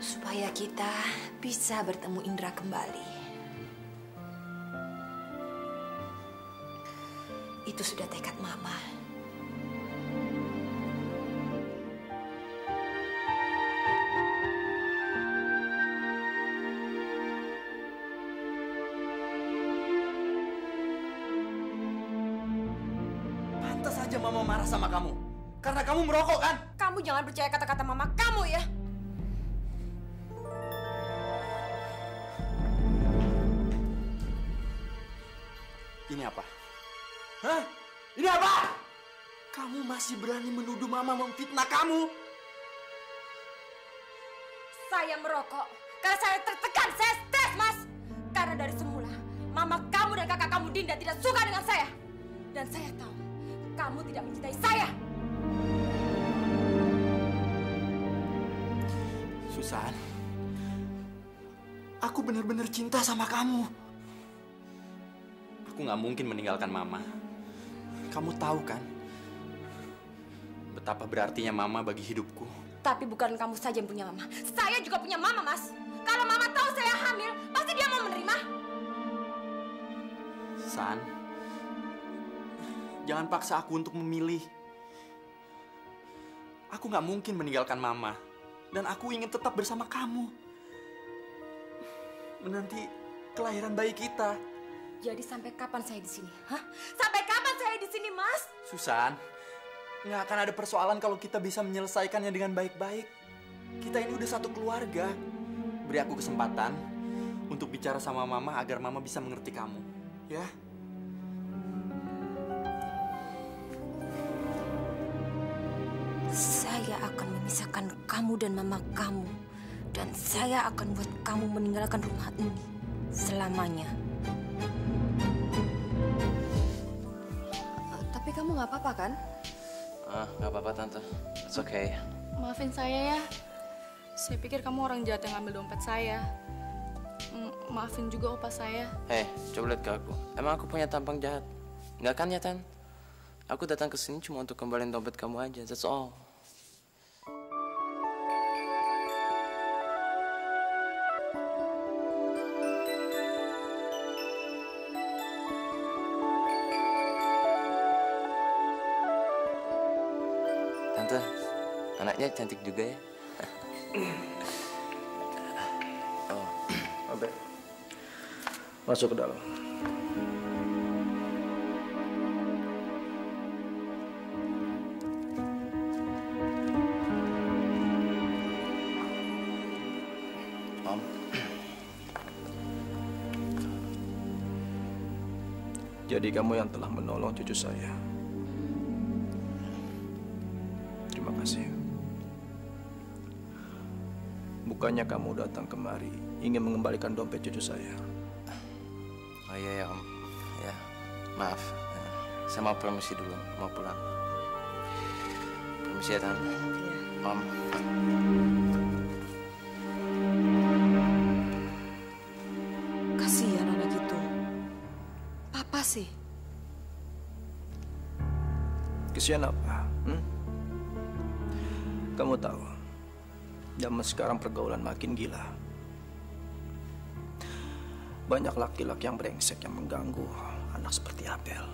supaya kita bisa bertemu Indra kembali. Itu sudah tekad Mama. Pantas saja Mama marah sama kamu. Karena kamu merokok kan? Kamu jangan percaya kata-kata Mama kamu ya. Ini apa? Hah? Ini apa? Kamu masih berani menuduh Mama memfitnah kamu? Saya merokok karena saya tertekan, saya stres, Mas. Karena dari semula, Mama kamu dan kakak kamu Dinda tidak suka dengan saya. Dan saya tahu, kamu tidak mencintai saya. Susan, aku benar-benar cinta sama kamu. Aku nggak mungkin meninggalkan Mama. Kamu tahu kan betapa berartinya Mama bagi hidupku. Tapi bukan kamu saja yang punya Mama. Saya juga punya Mama, Mas. Kalau Mama tahu saya hamil, pasti dia mau menerima. San, jangan paksa aku untuk memilih. Aku nggak mungkin meninggalkan Mama. Dan aku ingin tetap bersama kamu. Menanti kelahiran bayi kita. Jadi sampai kapan saya di sini? Hah? Sampai kapan saya di sini, Mas? Susan, nggak akan ada persoalan kalau kita bisa menyelesaikannya dengan baik-baik. Kita ini udah satu keluarga. Beri aku kesempatan untuk bicara sama Mama agar Mama bisa mengerti kamu. Ya? Saya akan memisahkan kamu dan Mama kamu. Dan saya akan buat kamu meninggalkan rumah ini selamanya. Tapi kamu nggak apa-apa kan? Nggak apa-apa Tante. It's okay. Maafin saya ya. Saya pikir kamu orang jahat yang ngambil dompet saya. Maafin juga opa saya. Hei, coba lihat ke aku. Emang aku punya tampang jahat? Nggak kan ya, Tan? Aku datang ke sini cuma untuk kembaliin dompet kamu aja. That's all. Tante, anaknya cantik juga ya. Oke. Masuk ke dalam. Om. Jadi kamu yang telah menolong cucu saya. Terima kasih. Bukannya kamu datang kemari ingin mengembalikan dompet cucu saya. Oh iya ya Om. Ya, maaf. Saya mau permisi dulu, mau pulang. Permisi ya Tante. Om. Kasihan anak itu. Papa sih. Kesian apa? Kamu tahu, zaman sekarang pergaulan makin gila. Banyak laki-laki yang brengsek yang mengganggu anak seperti Abel.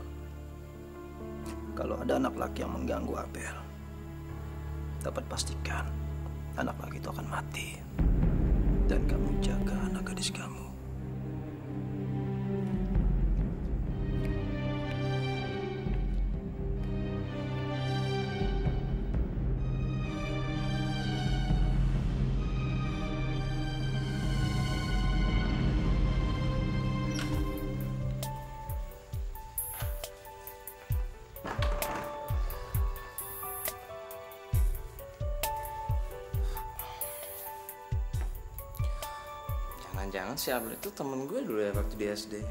Kalau ada anak laki yang mengganggu Abel, dapat pastikan anak laki itu akan mati. Dan kamu jaga anak gadis kamu. Jangan si Abel itu temen gue dulu ya waktu di SD.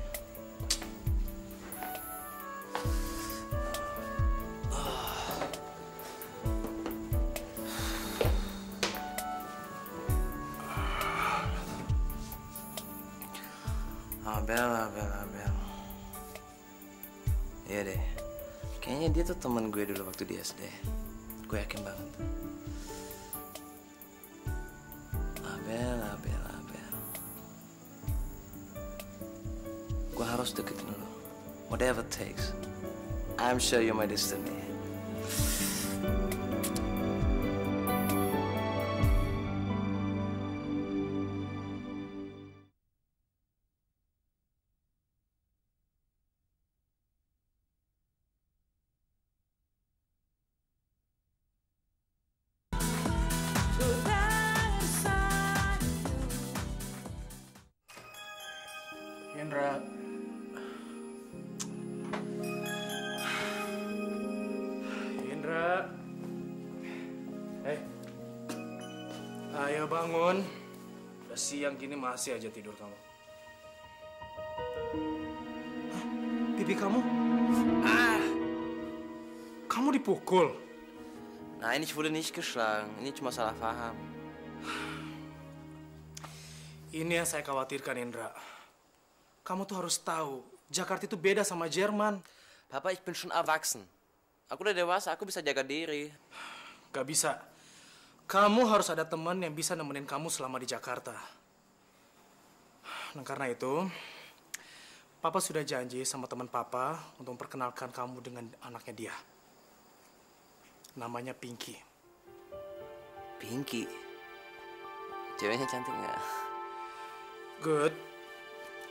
Abel. Iya deh. Kayaknya dia tuh temen gue dulu waktu di SD. Gue yakin banget. harus deketin lo. Whatever it takes. I'm sure you're my destiny. Indra. Indra. Ayo bangun. Udah siang gini masih aja tidur kamu. Hah? Pipi kamu? Kamu dipukul? Nein, ich wurde nicht geschlagen. Ini cuma salah paham. Ini yang saya khawatirkan, Indra. Kamu tuh harus tahu, Jakarta itu beda sama Jerman. Papa, ich bin schon erwachsen. Aku udah dewasa, aku bisa jaga diri. Gak bisa. Kamu harus ada teman yang bisa nemenin kamu selama di Jakarta. Dan karena itu, Papa sudah janji sama teman Papa untuk memperkenalkan kamu dengan anaknya dia. Namanya Pinky. Pinky? Ceweknya cantik nggak? Good.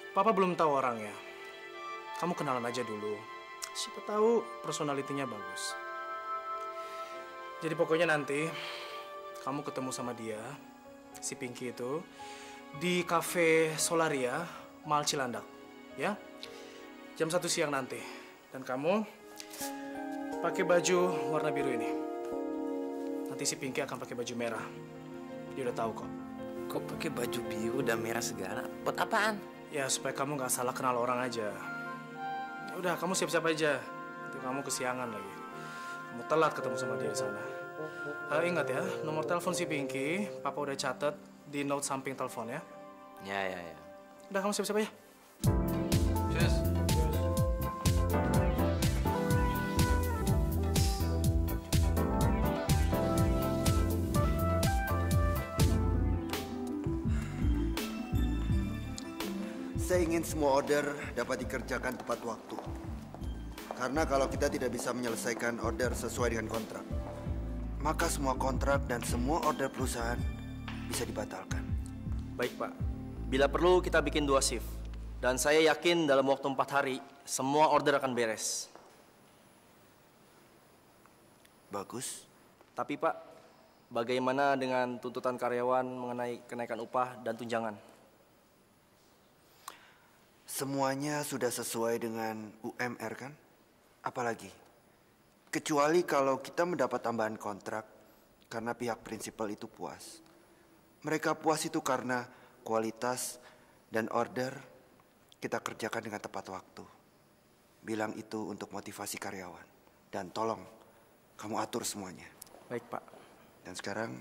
Papa belum tahu orangnya. Kamu kenalan aja dulu. Siapa tahu personalitinya bagus. Jadi pokoknya nanti kamu ketemu sama dia, si Pinky itu, di Cafe Solaria, Mall Cilandak. Ya? Jam 1 siang nanti. Dan kamu pakai baju warna biru ini. Nanti si Pinky akan pakai baju merah. Dia udah tahu kok. Kok pakai baju biru dan merah segala? Buat apaan? Ya, supaya kamu nggak salah kenal orang aja. Ya udah, kamu siap-siap aja. Nanti kamu kesiangan lagi. Kamu telat ketemu sama dia di sana. Ingat ya, nomor telepon si Pinky, Papa udah catat di note samping telepon ya. Ya. Udah, kamu siap-siap aja. Cheers. Saya ingin semua order dapat dikerjakan tepat waktu. Karena kalau kita tidak bisa menyelesaikan order sesuai dengan kontrak, maka semua kontrak dan semua order perusahaan bisa dibatalkan. Baik, Pak. Bila perlu kita bikin 2 shift. Dan saya yakin dalam waktu 4 hari, semua order akan beres. Bagus. Tapi Pak, bagaimana dengan tuntutan karyawan mengenai kenaikan upah dan tunjangan? Semuanya sudah sesuai dengan UMR kan? Apalagi? Kecuali kalau kita mendapat tambahan kontrak karena pihak prinsipal itu puas. Mereka puas itu karena kualitas dan order kita kerjakan dengan tepat waktu. Bilang itu untuk motivasi karyawan. Dan tolong, kamu atur semuanya. Baik, Pak. Dan sekarang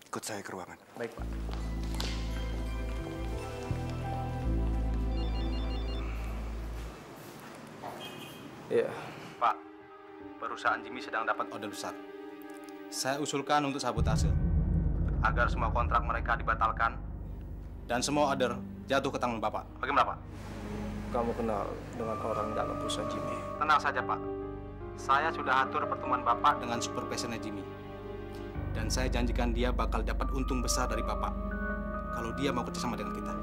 ikut saya ke ruangan. Baik, Pak. Iya. Pak, perusahaan Jimmy sedang dapat order besar. Saya usulkan untuk sabotase agar semua kontrak mereka dibatalkan dan semua order jatuh ke tangan Bapak. Bagaimana, Pak? Kamu kenal dengan orang dalam perusahaan Jimmy? Tenang saja, Pak. Saya sudah atur pertemuan Bapak dengan supervisornya Jimmy. Dan saya janjikan dia bakal dapat untung besar dari Bapak kalau dia mau kerjasama dengan kita.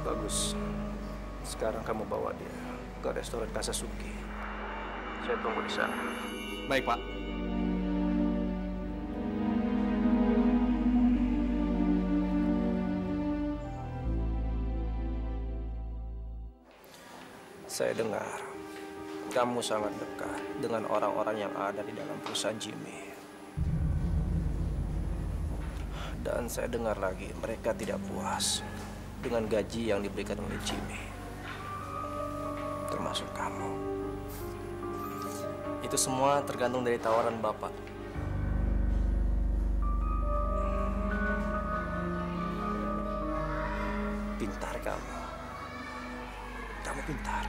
Bagus. Sekarang kamu bawa dia ke restoran Kasasuki. Saya tunggu di sana. Baik, Pak. Saya dengar kamu sangat dekat dengan orang-orang yang ada di dalam perusahaan Jimmy. Dan saya dengar lagi mereka tidak puas dengan gaji yang diberikan oleh Jimmy. Termasuk kamu. Itu semua tergantung dari tawaran Bapak. Pintar kamu. Kamu pintar.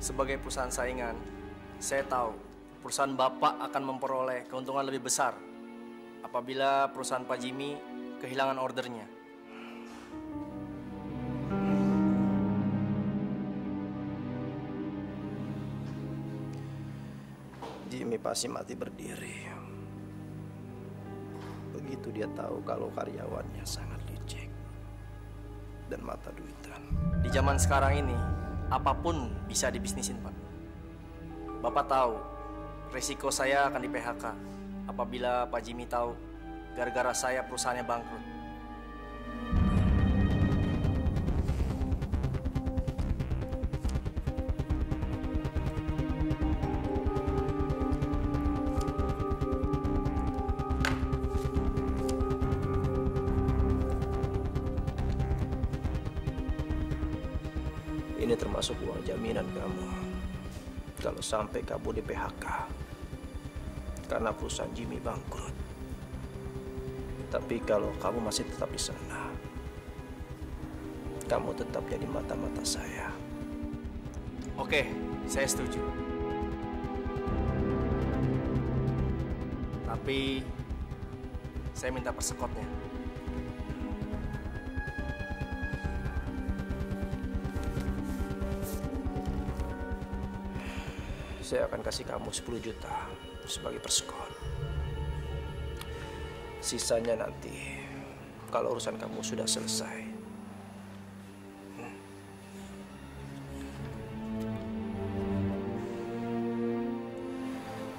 Sebagai perusahaan saingan, saya tahu perusahaan Bapak akan memperoleh keuntungan lebih besar apabila perusahaan Pak Jimmy kehilangan ordernya. Jimmy pasti mati berdiri. Begitu dia tahu kalau karyawannya sangat licik dan mata duitan. Di zaman sekarang ini, apapun bisa dibisnisin, Pak. Bapak tahu resiko saya akan di PHK apabila Pak Jimmy tahu gara-gara saya perusahaannya bangkrut. Ini termasuk uang jaminan kamu kalau sampai kamu di PHK karena perusahaan Jimmy bangkrut. Tapi kalau kamu masih tetap di sana, kamu tetap jadi mata-mata saya. Oke, saya setuju. Tapi saya minta persekotnya. Saya akan kasih kamu 10 juta sebagai persekot. Sisanya nanti kalau urusan kamu sudah selesai.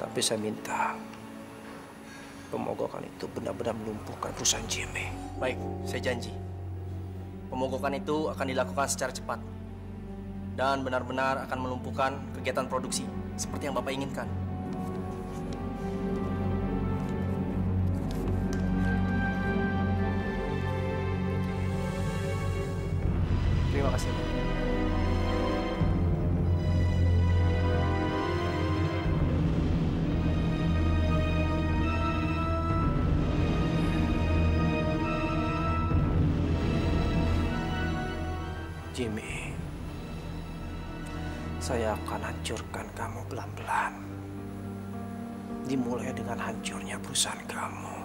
Tapi saya minta pemogokan itu benar-benar melumpuhkan perusahaan Jimmy. Baik, saya janji. Pemogokan itu akan dilakukan secara cepat dan benar-benar akan melumpuhkan kegiatan produksi seperti yang Bapak inginkan. Terima kasih. Jimmy, saya akan hancurkan kamu pelan-pelan. Dimulai dengan hancurnya perusahaan kamu.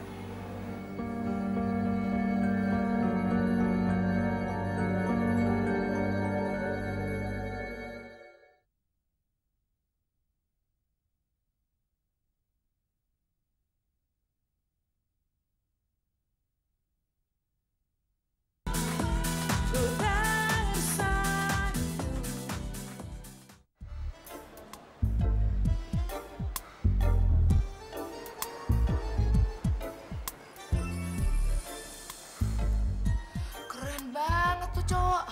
Cowok.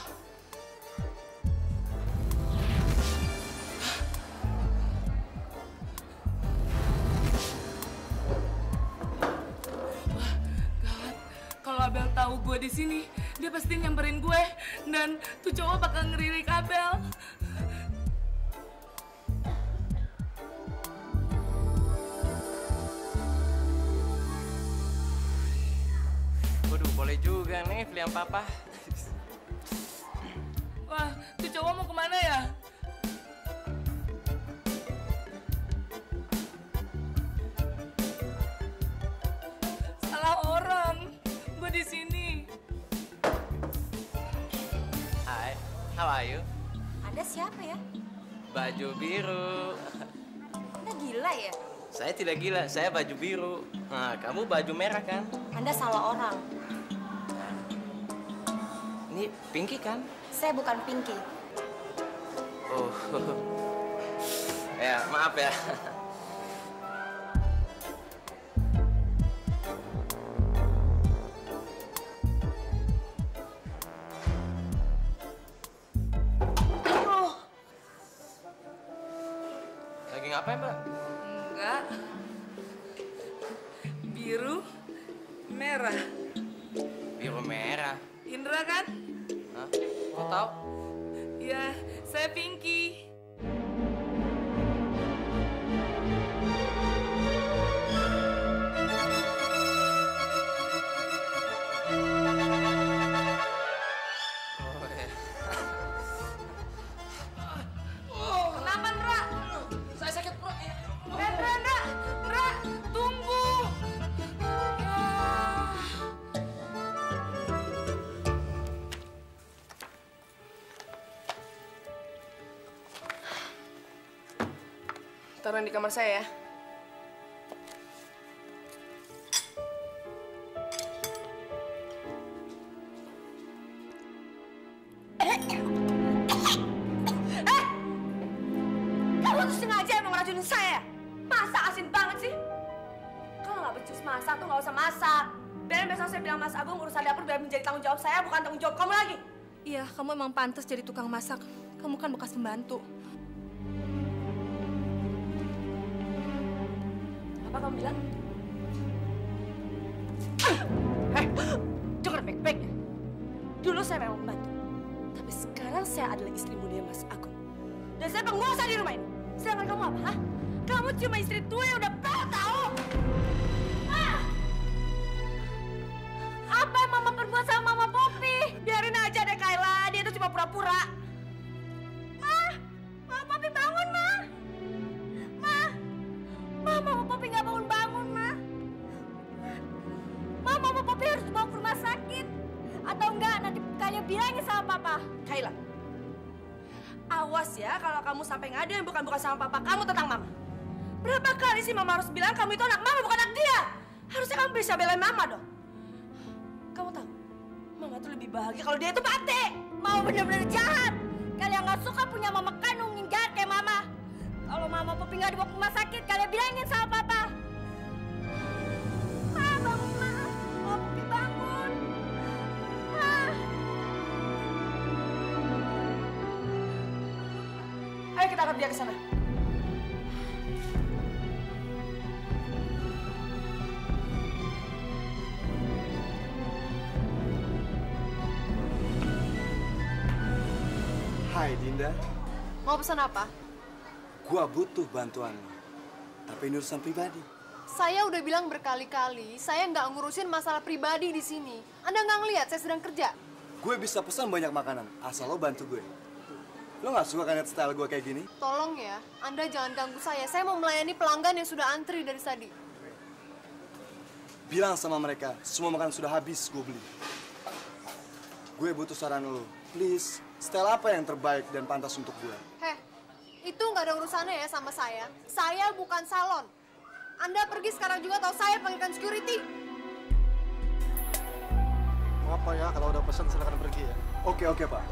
Wah, gawat. Kalau Abel tahu gue di sini, dia pasti nyamperin gue dan tuh cowok bakal ngeririk Abel. Waduh, boleh juga nih beli yang papa. Wah, tuh cowok mau kemana ya? Salah orang. Gue di sini. Hai, how are you? Anda siapa ya? Baju biru. Anda gila ya? Saya tidak gila, saya baju biru. Nah, kamu baju merah kan? Anda salah orang. Ini Pinky kan? Saya bukan Pinky. Oh, ya maaf ya. Lagi ngapain, Mbak? Enggak. Biru, merah. Biru merah. Indra kan? Hah? Kok tahu? Ya, saya Pinky. Oh, ya. taruh di kamar saya ya. Kamu tuh sengaja emang ngeracunin saya? Masa asin banget sih? Kalau nggak becus masak tuh nggak usah masak. Biar besok saya bilang Mas Agung urusan dapur biar menjadi tanggung jawab saya, bukan tanggung jawab kamu lagi. Iya, kamu emang pantas jadi tukang masak. Kamu kan bekas pembantu. Apa kamu bilang? Dengar baik-baik ya. Dulu saya memang pembantu. Tapi sekarang saya adalah istri muda Mas Agung. Dan saya penguasa di rumah ini. Sedangkan kamu apa? Hah? Kamu cuma istri tua yang udah pelit tahu. Apa yang Mama perbuat sama Mama Poppy? Biarin aja deh Kayla, dia itu cuma pura-pura. Mama Poppy bangun, Ma. Mama Poppy nggak bangun-bangun, Ma. Mama Poppy harus dibawa ke rumah sakit. Atau enggak, nanti Kayla bilangin sama Papa. Kayla, awas ya kalau kamu sampai ngadu yang bukan-bukan sama Papa kamu tentang Mama. Berapa kali sih Mama harus bilang kamu itu anak Mama bukan anak dia? Harusnya kamu bisa belain Mama dong. Kamu tahu, Mama tuh lebih bahagia kalau dia itu mati. Mau bener-bener jahat. Kalian nggak suka punya Mama kandung yang jahat kayak Mama. Kalau Mama Poppy nggak dibawa ke rumah sakit, kalian bilangin sama Papa. Bangun, Ma. Mama Poppy bangun. Ayo kita angkat dia ke sana. Hai Dinda, Mau pesan apa? gua butuh bantuan lo. Tapi ini urusan pribadi. Saya udah bilang berkali-kali, saya nggak ngurusin masalah pribadi di sini. Anda nggak ngelihat saya sedang kerja? Gue bisa pesan banyak makanan, asal lo bantu gue. Lo nggak suka kan liat style gue kayak gini? Tolong ya, Anda jangan ganggu saya. Saya mau melayani pelanggan yang sudah antri dari tadi. Bilang sama mereka, semua makanan sudah habis gue beli. Gue butuh saran lo. Please, style apa yang terbaik dan pantas untuk gue? Heh, itu nggak ada urusannya ya sama saya. Saya bukan salon. Anda pergi sekarang juga atau saya panggilkan security. Mau apa ya? Kalau udah pesan silakan pergi ya. Oke, Pak.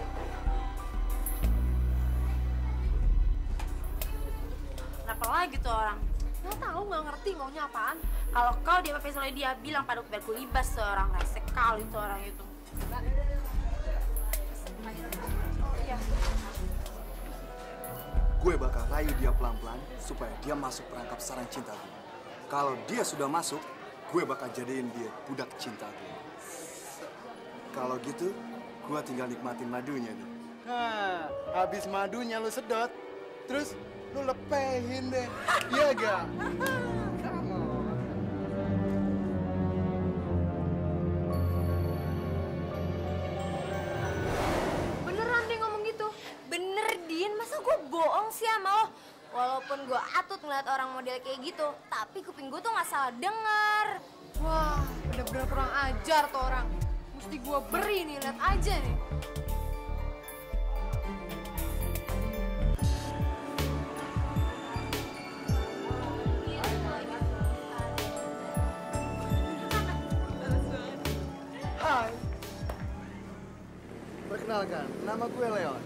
Kenapa lagi tuh orang? Nggak tahu, nggak ngerti maunya apaan. Kalau kau dia pakai soalnya dia bilang pada biar kulibas tuh orang resek kali tuh orang itu. Gue bakal rayu dia pelan-pelan supaya dia masuk perangkap sarang cinta gue. Kalau dia sudah masuk, gue bakal jadiin dia budak cinta gue. Kalau gitu, gue tinggal nikmatin madunya deh. Nah, habis madunya lu sedot, terus lu lepehin deh. Iya gak? Beneran dia ngomong gitu? Bener, Din. Masa gue bohong sih sama lo? Walaupun gue atut ngeliat orang model kayak gitu, tapi kuping gue tuh nggak salah denger. Wah, bener-bener kurang ajar tuh orang. Mesti gua beri nih, lihat aja nih. Hai. Perkenalkan, nama gue Leon.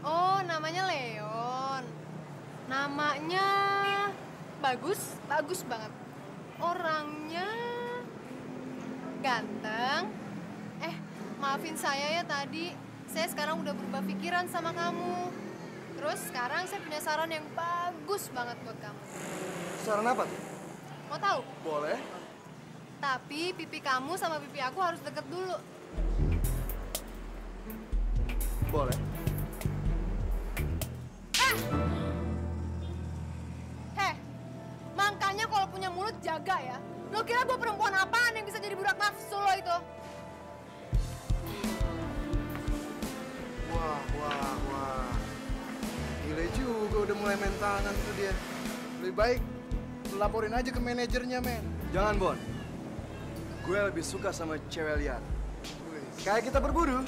Oh, namanya Leon. Namanya bagus, bagus banget. Orangnya ganteng. Maafin saya ya tadi. Saya sekarang udah berubah pikiran sama kamu. Terus sekarang saya punya saran yang bagus banget buat kamu. Saran apa tuh? Mau tahu? Boleh. Tapi pipi kamu sama pipi aku harus deket dulu. Boleh. Makanya kalau punya mulut jaga ya. Lo kira gue perempuan apaan yang bisa jadi budak nafsu lo itu? Wah. Gile juga udah mulai main tangan tuh dia. Lebih baik lu laporin aja ke manajernya, men. Jangan, Bon. Gue lebih suka sama cewek liar. Kayak kita berburu.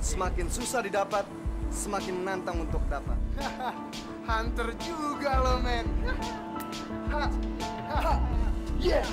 Semakin susah didapat, semakin menantang untuk dapat. Hunter juga lo, men. Yeah.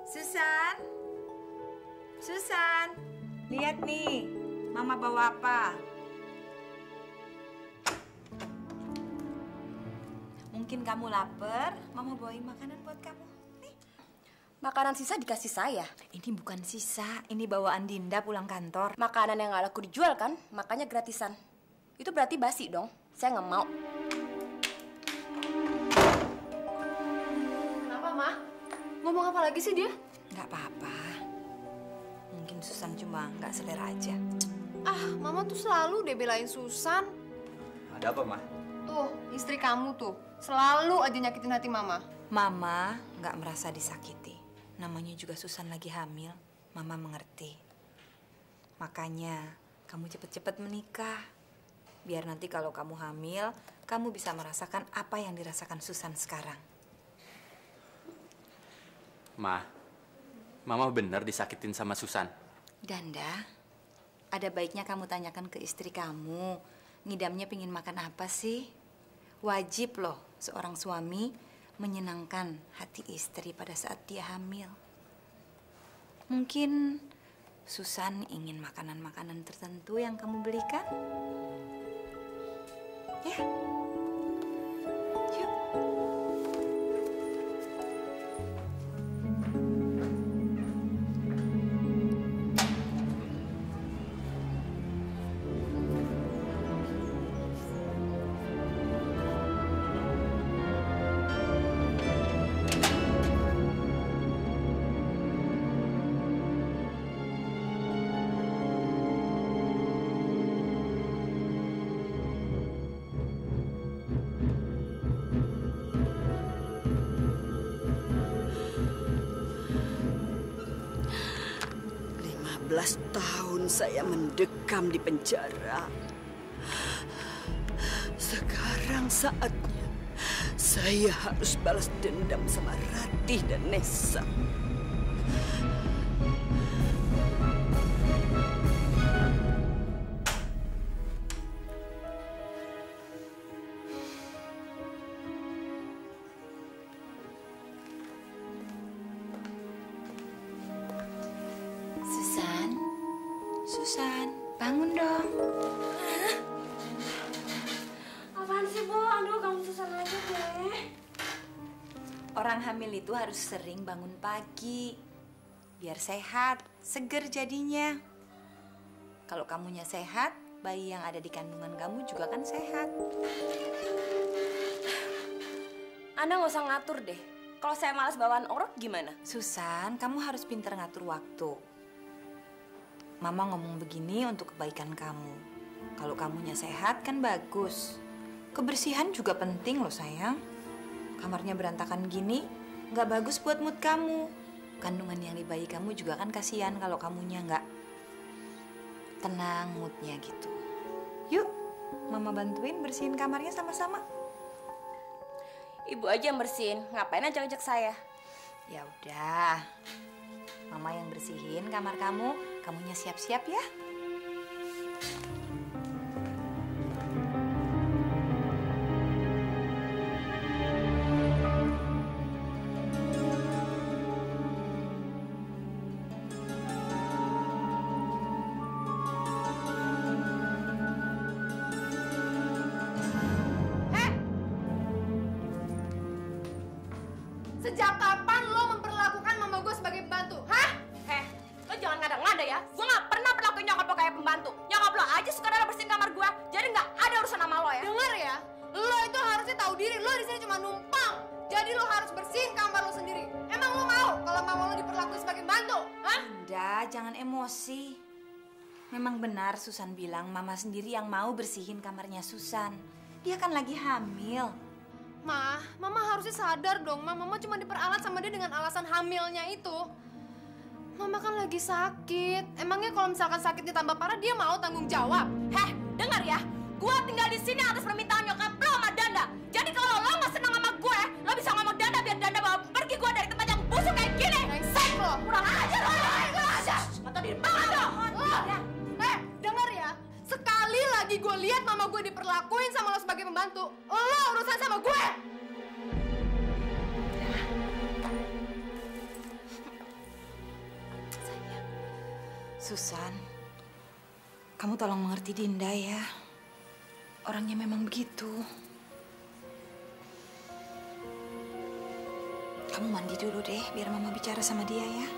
Susan, Susan, lihat nih, Mama bawa apa? Mungkin kamu lapar, Mama bawain makanan buat kamu. Nih. Makanan sisa dikasih saya? Ini bukan sisa, ini bawaan Dinda pulang kantor. Makanan yang nggak laku dijual kan, makanya gratisan. Itu berarti basi dong, saya nggak mau. Kenapa, Ma? Ngomong apa lagi sih dia? Nggak apa-apa. Mungkin Susan cuma nggak selera aja. Ah, Mama tuh selalu deh belain Susan. Ada apa, Ma? Tuh, istri kamu tuh. Selalu aja nyakitin hati Mama. Mama nggak merasa disakiti. Namanya juga Susan lagi hamil. Mama mengerti. Makanya kamu cepet-cepet menikah. Biar nanti kalau kamu hamil, kamu bisa merasakan apa yang dirasakan Susan sekarang. Ma, Mama bener disakitin sama Susan. Danda, ada baiknya kamu tanyakan ke istri kamu. Ngidamnya pingin makan apa sih? Wajib loh seorang suami menyenangkan hati istri pada saat dia hamil. Mungkin Susan ingin makanan-makanan tertentu yang kamu belikan? Ya. Yuk. 15 tahun saya mendekam di penjara. Sekarang saatnya saya harus balas dendam sama Ratih dan Nessa. Susan, bangun dong. Apaan sih, Bu? Aduh, kamu Susan aja deh. Orang hamil itu harus sering bangun pagi. Biar sehat, seger jadinya. Kalau kamunya sehat, bayi yang ada di kandungan kamu juga kan sehat. Anda nggak usah ngatur deh. Kalau saya malas bawaan orok gimana? Susan, kamu harus pintar ngatur waktu. Mama ngomong begini untuk kebaikan kamu. Kalau kamunya sehat kan bagus. Kebersihan juga penting loh sayang. Kamarnya berantakan gini nggak bagus buat mood kamu. Kandungan yang di bayi kamu juga kan kasihan kalau kamunya nggak tenang moodnya gitu. Yuk, Mama bantuin bersihin kamarnya sama-sama. Ibu aja yang bersihin, ngapain ajak-ajak saya? Ya udah, Mama yang bersihin kamar kamu. Kamunya siap-siap ya. Sejak kapan lo memperlakukan mama gue sebagai pembantu? Hah? Lo jangan ngada-ngada ya. Gue nggak pernah perlakuin nyokap lo kayak pembantu. Nyokap lo aja suka rela bersihin kamar gue. Jadi nggak ada urusan sama lo ya. Dengar ya, lo itu harusnya tahu diri. Lo di sini cuma numpang. Jadi lo harus bersihin kamar lo sendiri. Emang lo mau kalau mama lo diperlakuin sebagai pembantu? Hah? Anda jangan emosi. Memang benar Susan bilang Mama sendiri yang mau bersihin kamarnya Susan. Dia kan lagi hamil. Mama harusnya sadar dong, Mama cuma diperalat sama dia dengan alasan hamilnya itu. Mama kan lagi sakit. Emangnya kalau misalkan sakitnya tambah parah, dia mau tanggung jawab? Heh, dengar ya. Gua tinggal di sini atas permintaan nyokap lo sama Danda. Jadi kalau lo nggak senang sama gue, lo bisa ngomong Danda biar Danda bawa pergi gue dari tempat yang busuk kayak gini. Brengsek lo. Kurang ajar lo. Kurang ajar. Atau di bawah dong. Dengar ya. Sekali lagi gue lihat mama gue diperlakuin sama lo sebagai pembantu, lo urusan sama gue. Susan, kamu tolong mengerti Dinda ya. Orangnya memang begitu. Kamu mandi dulu deh, biar Mama bicara sama dia ya.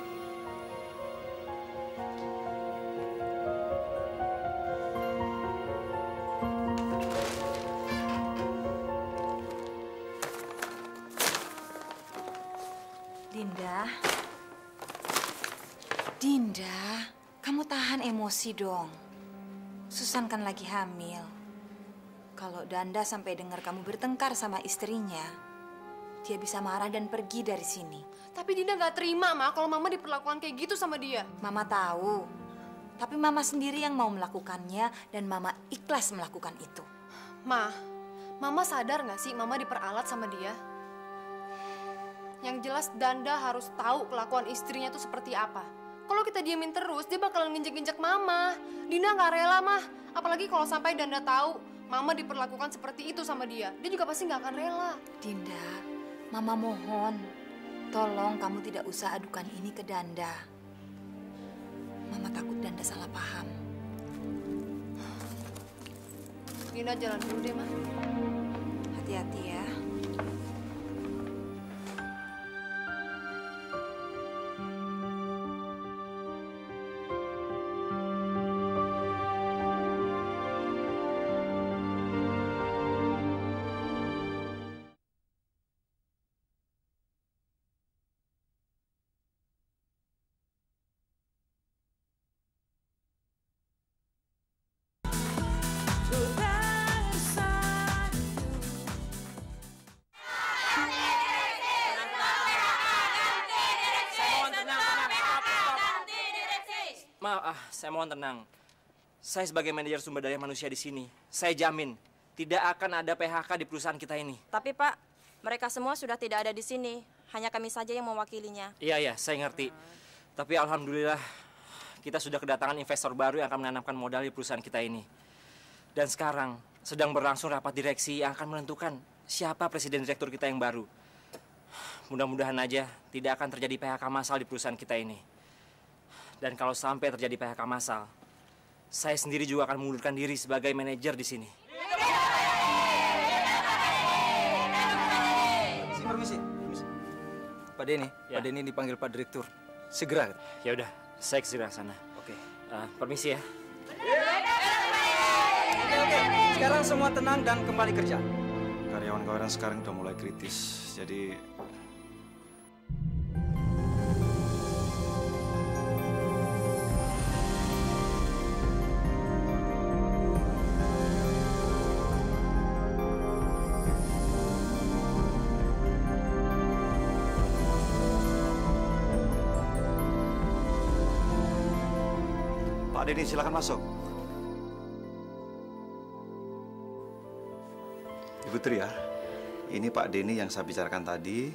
Dinda, kamu tahan emosi dong. Susan kan lagi hamil. Kalau Danda sampai dengar kamu bertengkar sama istrinya, dia bisa marah dan pergi dari sini. Tapi Dinda nggak terima, Ma, kalau Mama diperlakukan kayak gitu sama dia. Mama tahu, tapi Mama sendiri yang mau melakukannya dan Mama ikhlas melakukan itu. Mama sadar nggak sih Mama diperalat sama dia? Yang jelas Danda harus tahu kelakuan istrinya tuh seperti apa. Kalau kita diemin terus, dia bakalan nginjek-nginjek Mama. Dinda nggak rela, Mah. Apalagi kalau sampai Danda tahu Mama diperlakukan seperti itu sama dia. Dia juga pasti nggak akan rela. Dinda, Mama mohon, tolong kamu tidak usah adukan ini ke Danda. Mama takut Danda salah paham. Dinda jalan dulu deh, Mah. Hati-hati ya. Saya mohon tenang. Saya sebagai manajer sumber daya manusia di sini, saya jamin tidak akan ada PHK di perusahaan kita ini. Tapi Pak, mereka semua sudah tidak ada di sini. Hanya kami saja yang mewakilinya. Iya, saya ngerti. Tapi alhamdulillah kita sudah kedatangan investor baru yang akan menanamkan modal di perusahaan kita ini. Dan sekarang sedang berlangsung rapat direksi yang akan menentukan siapa presiden direktur kita yang baru. Mudah-mudahan aja tidak akan terjadi PHK massal di perusahaan kita ini. Dan kalau sampai terjadi PHK massal, saya sendiri juga akan mengundurkan diri sebagai manajer di sini. Permisi. Pak Denny, ya. Pak Denny dipanggil Pak Direktur. Segera. Ya udah, saya segera sana. Oke. Permisi ya. Oke. Sekarang semua tenang dan kembali kerja. Karyawan-karyawan sekarang udah mulai kritis, jadi Pak Denny, silakan masuk. Ibu Tria, ini Pak Denny yang saya bicarakan tadi.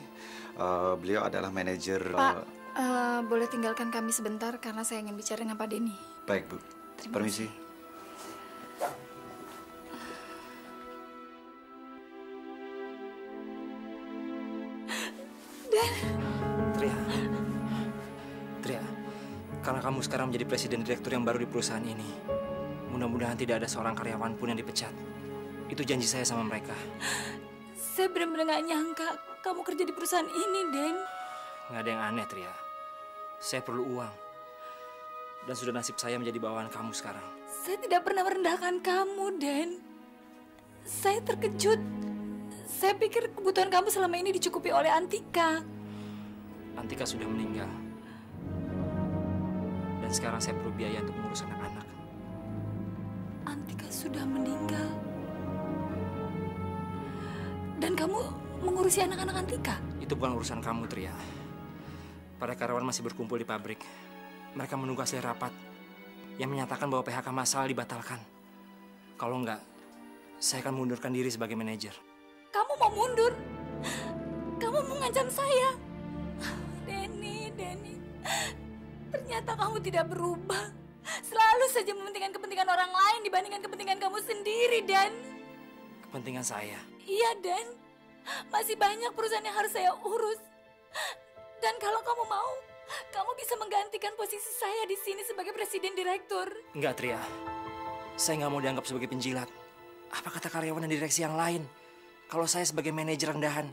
Beliau adalah manajer. Pak, boleh tinggalkan kami sebentar karena saya ingin bicara dengan Pak Denny. Baik, Bu. Permisi. Tria, karena kamu sekarang menjadi presiden direktur yang baru di perusahaan ini, mudah-mudahan tidak ada seorang karyawan pun yang dipecat. Itu janji saya sama mereka. Saya benar-benar nggak nyangka kamu kerja di perusahaan ini, Den. Nggak ada yang aneh, Tria. Saya perlu uang. Dan sudah nasib saya menjadi bawahan kamu sekarang. Saya tidak pernah merendahkan kamu, Den. Saya terkejut. Saya pikir kebutuhan kamu selama ini dicukupi oleh Antika. Antika sudah meninggal. Dan sekarang saya perlu biaya untuk mengurus anak-anak. Antika sudah meninggal. Dan kamu mengurusi anak-anak Antika? Itu bukan urusan kamu, Tria. Para karyawan masih berkumpul di pabrik. Mereka menunggu hasil rapat yang menyatakan bahwa PHK massal dibatalkan. Kalau enggak, saya akan mundurkan diri sebagai manajer. Kamu mau mundur? Kamu mengancam saya? Denny. Ternyata kamu tidak berubah. Selalu saja mementingkan kepentingan orang lain dibandingkan kepentingan kamu sendiri, Dan. Kepentingan saya? Iya, Dan. Masih banyak perusahaan yang harus saya urus. Dan kalau kamu mau, kamu bisa menggantikan posisi saya di sini sebagai presiden direktur. Enggak, Tria. Saya nggak mau dianggap sebagai penjilat. Apa kata karyawan dan direksi yang lain? Kalau saya sebagai manajer rendahan,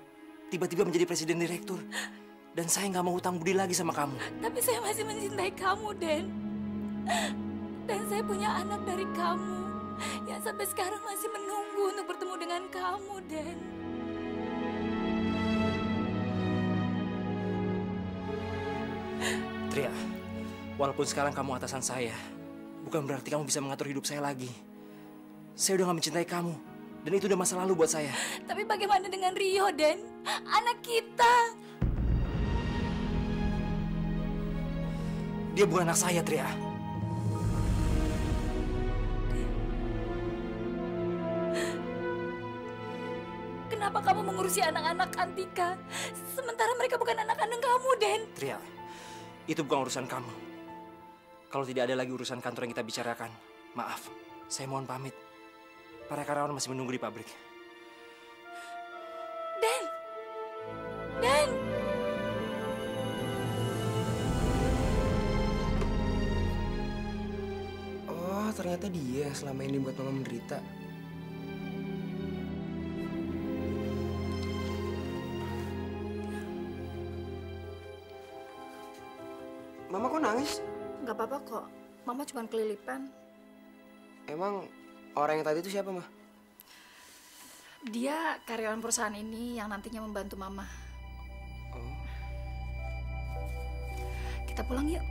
tiba-tiba menjadi presiden direktur. Dan saya nggak mau hutang budi lagi sama kamu. Tapi saya masih mencintai kamu, Den. Dan saya punya anak dari kamu yang sampai sekarang masih menunggu untuk bertemu dengan kamu, Den. Tria, walaupun sekarang kamu atasan saya, bukan berarti kamu bisa mengatur hidup saya lagi. Saya udah gak mencintai kamu, dan itu udah masa lalu buat saya. Tapi bagaimana dengan Rio, Den? Anak kita. Dia bukan anak saya, Tria. Kenapa kamu mengurusi anak-anak Antika, sementara mereka bukan anak kandung kamu, Den? Tria, itu bukan urusan kamu. Kalau tidak ada lagi urusan kantor yang kita bicarakan, maaf, saya mohon pamit. Para karyawan masih menunggu di pabrik. Den! Oh, ternyata dia selama ini buat mama menderita. Mama kok nangis? Gak apa-apa kok. Mama cuma kelilipan. Emang orang yang tadi itu siapa, Ma? Dia karyawan perusahaan ini yang nantinya membantu Mama. Oh. Kita pulang yuk.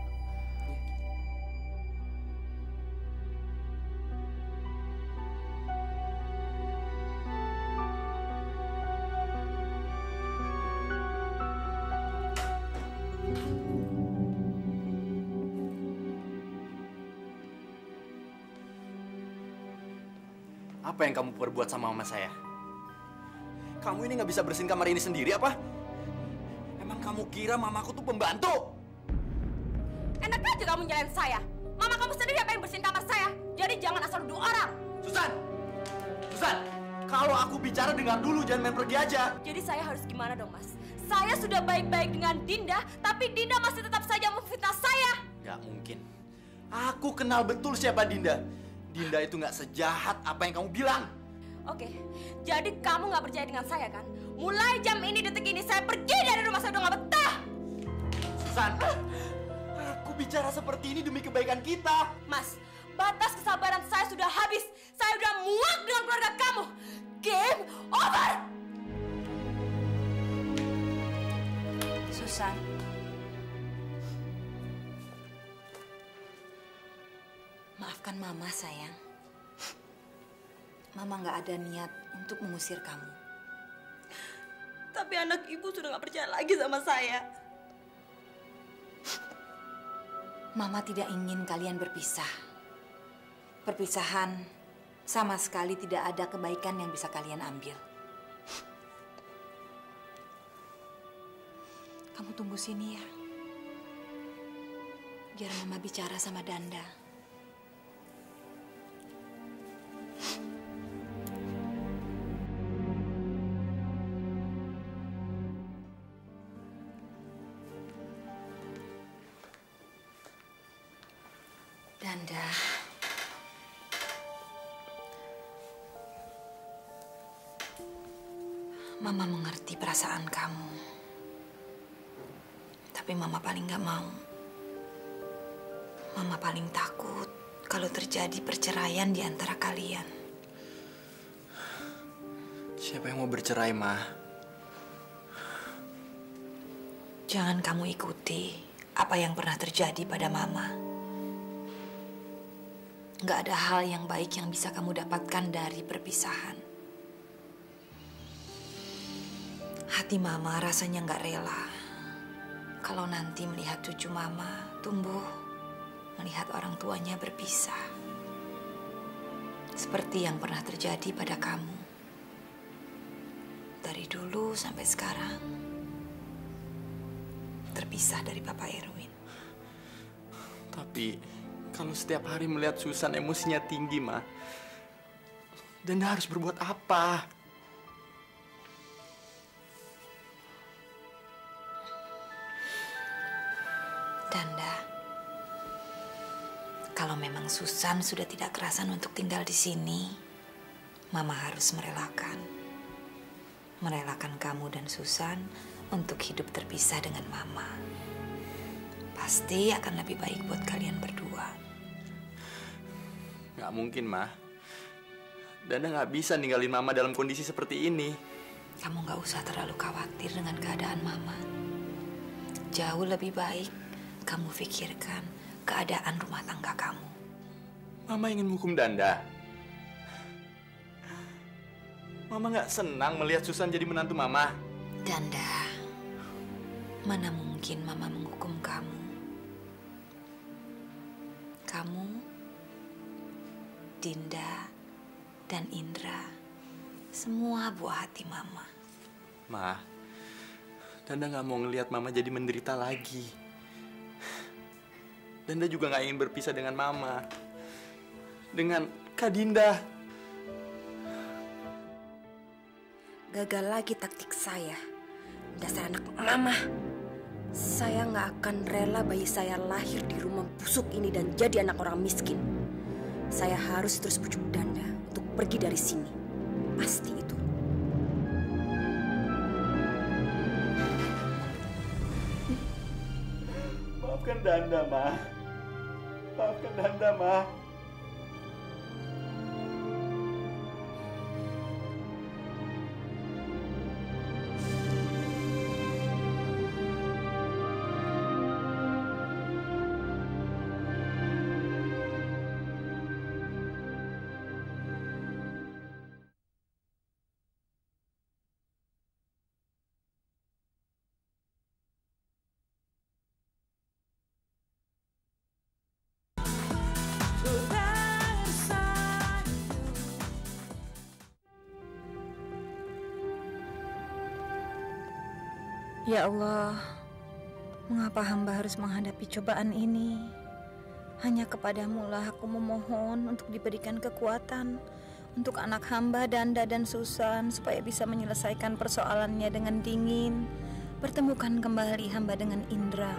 Apa yang kamu perbuat sama mama saya? Kamu ini nggak bisa bersihin kamar ini sendiri apa? Emang kamu kira mamaku tuh pembantu? Enak aja kamu nyalain saya. Mama kamu sendiri apa yang bersihin kamar saya. Jadi jangan asal nuduh orang. Susan! Kalau aku bicara dengar dulu, jangan main pergi aja. Jadi saya harus gimana dong, Mas? Saya sudah baik-baik dengan Dinda, tapi Dinda masih tetap saja memfitnah saya. Gak mungkin. Aku kenal betul siapa Dinda. Dinda itu nggak sejahat apa yang kamu bilang. Oke, jadi kamu nggak percaya dengan saya kan? Mulai jam ini, detik ini, saya pergi dari rumah saya, udah nggak betah. Susan, aku bicara seperti ini demi kebaikan kita. Mas, batas kesabaran saya sudah habis. Saya udah muak dengan keluarga kamu. Game over. Susan. Maafkan Mama, sayang. Mama nggak ada niat untuk mengusir kamu. Tapi anak ibu sudah nggak percaya lagi sama saya. Mama tidak ingin kalian berpisah. Perpisahan sama sekali tidak ada kebaikan yang bisa kalian ambil. Kamu tunggu sini ya. Biar Mama bicara sama Danda. Danda, Mama mengerti perasaan kamu. Tapi Mama paling gak mau. Mama paling takut kalau terjadi perceraian di antara kalian. Siapa yang mau bercerai, Ma? Jangan kamu ikuti apa yang pernah terjadi pada Mama. Gak ada hal yang baik yang bisa kamu dapatkan dari perpisahan. Hati Mama rasanya nggak rela kalau nanti melihat cucu Mama tumbuh, melihat orang tuanya berpisah. Seperti yang pernah terjadi pada kamu. Dari dulu sampai sekarang, terpisah dari Papa Erwin. Tapi kalau setiap hari melihat Susan emosinya tinggi, Ma, Danda harus berbuat apa? Danda, kalau memang Susan sudah tidak kerasan untuk tinggal di sini, Mama harus merelakan kamu dan Susan untuk hidup terpisah dengan Mama. Pasti akan lebih baik buat kalian berdua. Nggak mungkin, Ma. Danda nggak bisa ninggalin Mama dalam kondisi seperti ini. Kamu nggak usah terlalu khawatir dengan keadaan Mama. Jauh lebih baik kamu pikirkan keadaan rumah tangga kamu. Mama ingin menghukum Danda. Mama nggak senang melihat Susan jadi menantu Mama. Danda, mana mungkin Mama menghukum kamu? Kamu, Dinda, dan Indra, semua buah hati Mama. Ma, Danda nggak mau ngelihat Mama jadi menderita lagi. Danda juga nggak ingin berpisah dengan Mama, dengan Kak Dinda. Gagal lagi taktik saya. Dasar anak Mama. Saya nggak akan rela bayi saya lahir di rumah busuk ini dan jadi anak orang miskin. Saya harus terus bujuk Danda untuk pergi dari sini. Pasti itu. Maafkan Danda, Ma. Maafkan Danda, Ma. Ya Allah, mengapa hamba harus menghadapi cobaan ini? Hanya kepadamu lah aku memohon untuk diberikan kekuatan untuk anak hamba Danda dan Susan supaya bisa menyelesaikan persoalannya dengan dingin. Pertemukan kembali hamba dengan Indra.